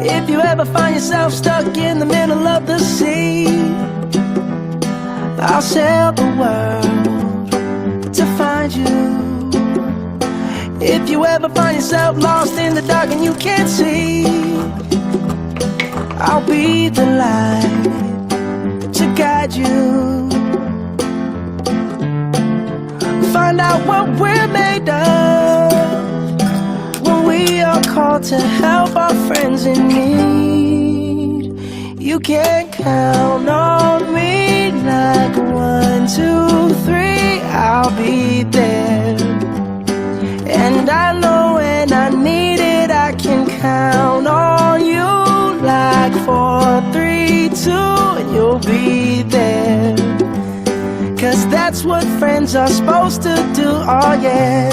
If you ever find yourself stuck in the middle of the sea, I'll sail the world to find you. If you ever find yourself lost in the dark and you can't see, I'll be the light to guide you. Find out what we're made of when we are called to help our friends in need. You can count on me like 1, 2, 3, I'll be there. And I know when I need it, I can count on you like 4, 3, 2, and you'll be there. Cause that's what friends are supposed to do, oh yeah.